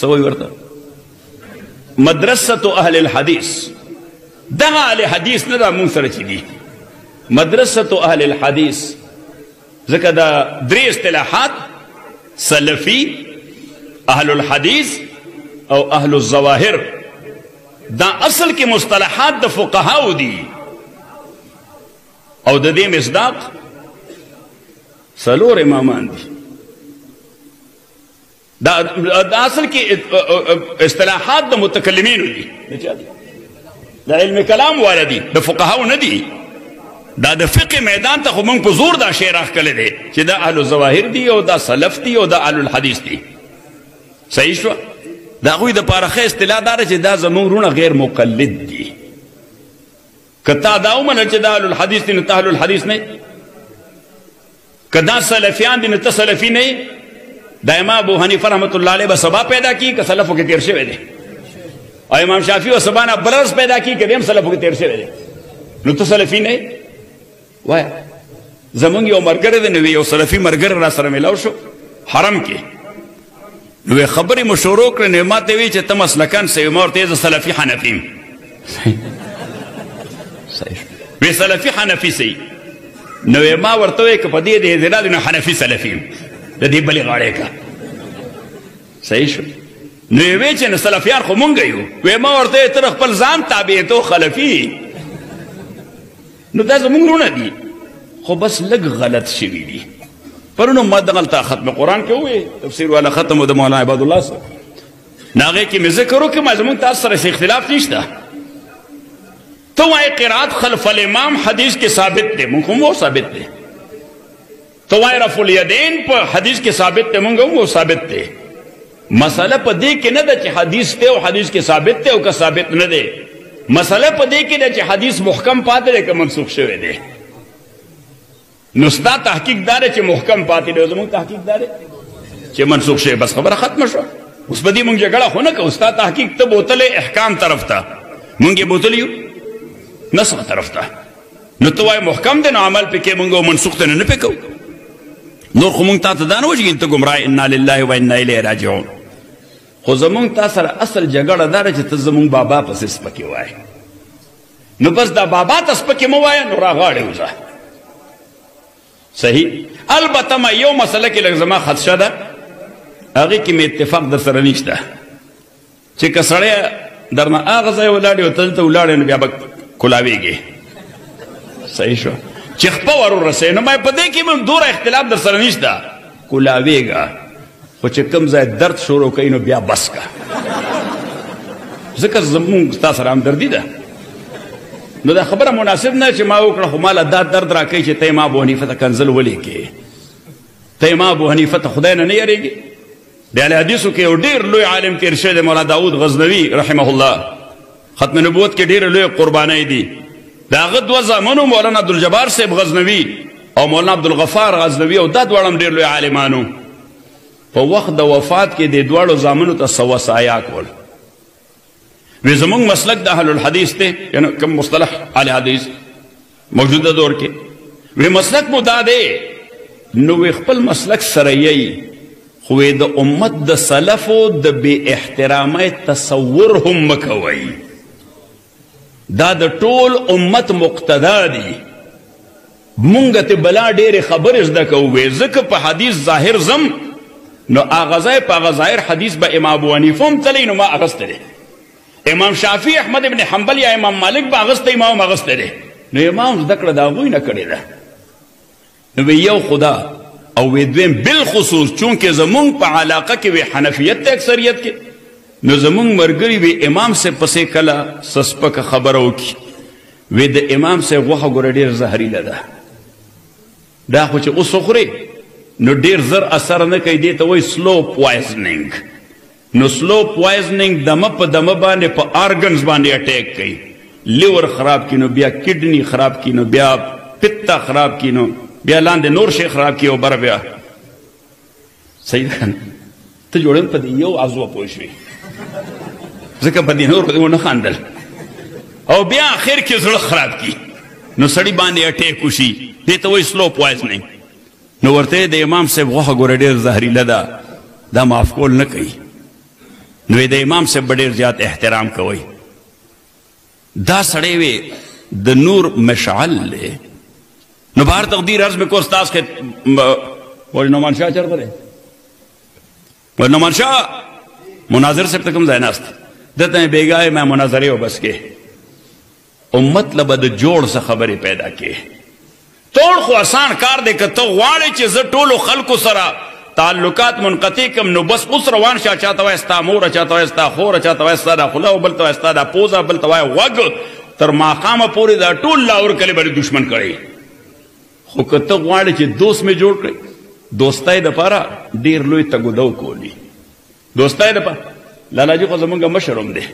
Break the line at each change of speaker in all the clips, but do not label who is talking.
سوی ورته مدرسة اهل الحديث دغه اهل حدیث نه دا مونږ سره چې دي مدرسة اهل الحديث ځکه دا درې اصطلاحات سلفي اهل الحديث او اهل الظواهر دا اصل کې مصطلحات د فقهاو دي او د دې مصداق څلور امامان دي دا اصل کې اصطلاحات د متکلمینو دي د علم کلام والا دي د فقهاو نه دي دا د فقه میدان ته خو موږ په زور دا شی راښکلی دی چې دا اهل الظواهر دي او دا سلف دي او دا اهل الحدیث دي صحیح شوه د هغوی دپاره ښه اصطلاح دا ده چې دا زموږ وروڼه غیر مقلد دي که تا دا ومنل چې دا اهل الحدیث دي نو ته اهل الحدیث نه که دا سلفیان دي نو ته سلفي نه دا امام ابو حنیفه رحمت الله علیه به سبا پیدا کی که سلفو کې تیر شوی دی او امام شافعي و سبا نه بل ورځ پیدا کی که دیم سلفو کې تیر شوی دی نو ته سلفي نه وایه زمونږ یو ملګری دی نو یو سلفي ملګری را سره میلاو شو حرم کې نو خبرې مو شروع کړې نو ما ته وی چې ته مسلکان سې ما ورته زه سلفي حنفي یم وی سلفي حنفي سې نو ما ورته وی که په دې د اعتراض نو حنفي سلفي یم د دې بلې غاړې کا صحیح شو نو یې وی چې نو سلفیان خو مونږ یو وی ما ورته وی ته خپل ځان تابع تو خلفي نو دا زمونږ وروڼه دي خو بس لږ غلط شوي دي پرونو ما دغلته ختم قرآن کې ووی تفسیر والا ختم و د مولانا عباد الله سره نو هغې کې مې ذکر وکړ ما زمونږ تاسو سره اختلاف نشته ته وایې قرات خلف الامام حدیث کې ثابت دی مونږ هم و ثابت دی ته وایې رفع الیدین په حدیث کې ثابت دی مونږ هم و ثابت دی مسله په دې کې نه ده چې حدیث دی او حدیث کې ثابت دی او که ثابت نه دی مسله په دې کې ده چې حدیث محکم پاتې دی که منسوخ شوی دی نو ستا تحقیق دا دی چې محکم پاتې دی او زموږ تحقیق دا دی چې منسوخ شوی بس خبره ختمه شوه اوس په دې مونږ جګړه خو نه کوو ستا تحقیق ته بوتلی احکام طرف ته مونږ یې بوتلی یو نسخ طرف ته نو ته وایې محکم دی نو عمل پې کې مونږ او منسوخ ته نه پې کوو نور خو مونږ تا ته دا نه وشي ته ګمراه انا لله و انا الیه راجعون خو زمونږ تا سره اصل جګړه دا ده چې ته زمونږ بابا پسې سپکې وایې نو بس دا بابا ته سپکې مه وایه نو راغاړې وځه صحیح البته ما یو مسله کې لږ زما خدشه ده هغې کې مې اتفاق در سره نشته چې که سړی درنه هغه ځای ولاړې او ته دلته ولاړې نو بیا به کولاویږې صحیح شو چې خپه ور ورسوې نو ما په دې کې هم دوره اختلاف در سره نشته کولاویږه خو چې کوم ځای درد شروع کوي نو بیا بس که ځکه زمونږ ستا سره همدردي ده نو دا خبره مناسب نه چې ما وکړه خو ماله دا درد را کوي چې ته امام ابو حنیفه ته کنزل ولیکې ته امام ابو حنیفه ته خدای نه یریږي د اهل حدیثو کې یو ډېر لوی عالم تېر شوی دی مولانا داود غزنوي رحمه الله ختم نبوت کې ډېرې لویې قربانۍ دي د هغه دوه زامنو مولانا عبدالجبار صاحب غزنوي او مولانا عبدالغفار غزنوي او دا دواړه هم ډېر لوی عالمانو په وخت د وفات کې د دواړو زامنو ته څه وصایا کول وی زمونږ مسلک د اهل الحدیث دی یعنی کوم مصطلح اهل حدیث موجوده دور کې وی مسلک مو دا دی نو وی خپل مسلک سره یی خو د امت د سلفو د بې احترامۍ تصور هم مه کوئ دا د ټول امت مقتدا دی مونږ ته بلا ډېرې خبرې زده کوو ځکه په حدیث ظاهر ځم نو هغه ځای په هغه ظاهر حدیث به امام ابو حنیفه هم تلی نو ما اغستی امام شافعي احمد ابن حنبل یا امام مالک به اغستی ما هم اغستی نو امام زده کړه د هغوی نه کړې ده نو وی یو خدا او وی دویم بالخصوص چونکې زمونږ په علاقه کې وی حنفیت ته اکثریت کې نو زمونږ ملګري وی امام صاحب پسې کله سسپکه خبره وکړي وی د امام صاحب غوښه ګوره ډېر زهریله ده دا خو چې اوس وخورې نو ډېر زر اثر نه کوي دې ته وایي سلو پوایزنینګ نو سلو پوایزنینګ دمه په دمه باندې په آرګنز باندې اټیک کوي لیور خراب کی نو بیا کډنی خراب کی نو بیا پتا خراب کی نو بیا لاندې نور شی خراب کی او بر بیا صحیح ده ته جوړم په دې یو عضو پوه شوې ځکه په دې نور ونه خاندل او بیا اخر کې زړه خراب کی نو سړی باندې اټیک وشي دې ته وایي سلو پوایزنینګ نو ورته د امام صاحب غوښه ګوره ډېر زهریله ده دا معاف کول نه کوي نو د امام صاحب به ډېر زیات احترام کوئ. دا سړی وی د نور مشعل دی. نو بهر تقدیر عرض میں کو استاذ کے ولی نعمان شاہ چرته دی ولی نعمان شاہ مناظر صاحب ته کوم ځای ناست دته بیګای ما مناظرې وبس کې امت له بد جوړ څه خبرې پیدا کې. توڑ خو آسان کار دی که ته غواړې چې زه ټولو خلکو سره تعلقات منقطع کم نو بس اوس روان شه. چاته وایي ستا موره، چاته وایي ستا خوره، چاته وایي ستا دا خوله او بل ته وایي ستا دا پوزه، بل ته وایي غوږ. تر ماقامه پورې دا ټول لاور کلی به دشمن کړی. خو که ته غواړې چې دوست مې جوړ کړې دوستۍ دپاره ډېر لوی تګودو کولی. دوستۍ دپاره لالاجي خو زمونږ مشر هم دی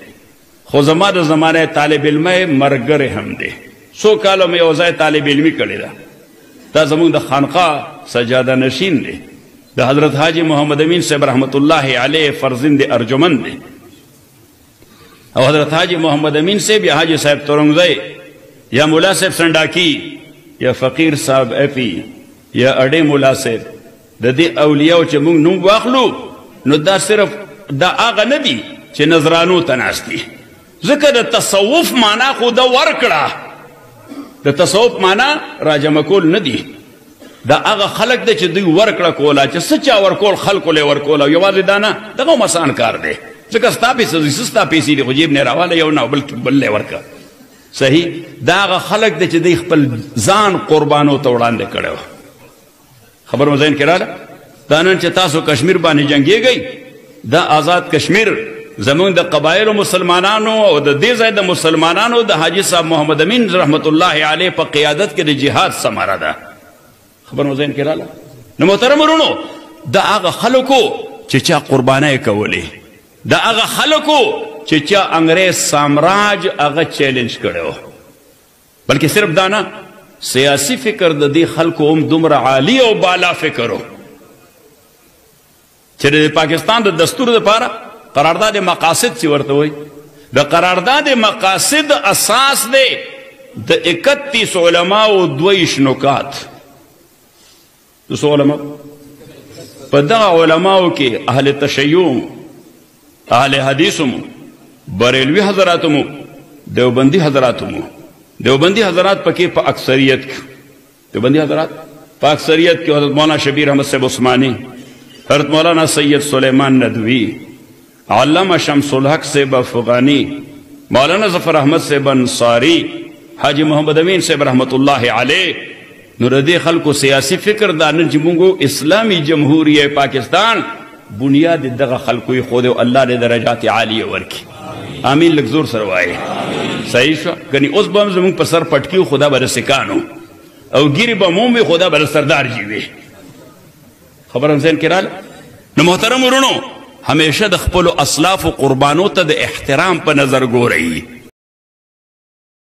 خو زما د زمانه طالب علمه ملګری هم دی. څو کاله مې یو ځای طالب علمي کړې ده. دا زمونږ د خانقاه سجاده نشین دی د حضرت حاجی محمد امین صاحب رحمت الله علیه فرزند ارجمن دی. او حضرت حاجی محمد امین صاحب یا حاجی صاحب تورنگزئی یا مولا صاحب سنڈاکی یا فقیر صاحب ایفی یا اڑے مولا صاحب د دې اولیاء چې موږ نوم واخلو نو دا صرف دا هغه نه دي چې نظرانو ته ناست دي. ځکه د تصوف معنا خو د ورکړه، د تصوف معنا راجمع کول نه دي. دا هغه خلق دی چې دوی ورکړه کوله چې څه چا ورکول خلکو له ورکول او یوازې دا نه دغه هم آسان کار دی. ځکه ستا پیسې دي ستا پیسې دي خو جیب نه راواله یو نه بل له ورکه. صحیح دا هغه خلق دی چې دوی خپل ځان قربانو ته وړاندې کړی. خبر مو ذهن کې راغله؟ دا نن چې تاسو کشمیر باندې جنګېږئ دا آزاد کشمیر زمونږ د قبایلو مسلمانانو او د دې ځای د مسلمانانو د حاجی صاحب محمد امین رحمت الله علیه په قیادت کې د جهاد ثمره ده. خبر مو ذهن کې راغله؟ نو محترم ورونو دا هغه خلکو چې چا قربانۍ کولې، دا هغه خلکو چې چا انګریز سامراج هغه چیلنج کړی و. بلکې صرف دا نه سیاسی فکر د دې خلکو هم دومره عالی او بالا فکر و چې د پاکستان د دستور دپاره قرارداد مقاصد چې ورته وایي د قرارداد مقاصد اساس دی د 31 علماو 22 نکات. د څو علماو؟ په دغه علماو کې اهل تشیع اهل حدیث مو، بریلوي حضرات مو، دیوبندی حضرات مو. دیوبندی حضرات پکې په اکثریت کې، دیوبندی حضرات په اکثریت کې حضرت مولانا شبیر احمد صاحب عثمانی، حضرت مولانا سید سلیمان ندوی، علامہ شمس الحق صاحب افغانی، مولانا ظفر احمد صاحب انصاری، حاجی محمد امین صاحب رحمت الله علیه. نو د دې خلکو سیاسی فکر دا نن چې موږ اسلامي جمهوریه پاکستان بنیاد دغه خلکو یې خود او الله دې درجات عالیه ورکړي. آمین لږ زور سره وایي. صحیح شو؟ ګنې اوس به هم زموږ په سر پټکي خدا به رسکانو او ګیرې به موم وي خدا به سردار جي وي. خبره هم ذهن کې راله؟ نو محترم ورونو همیشه د خپلو اسلافو قربانو ته د احترام په نظر ګورئ.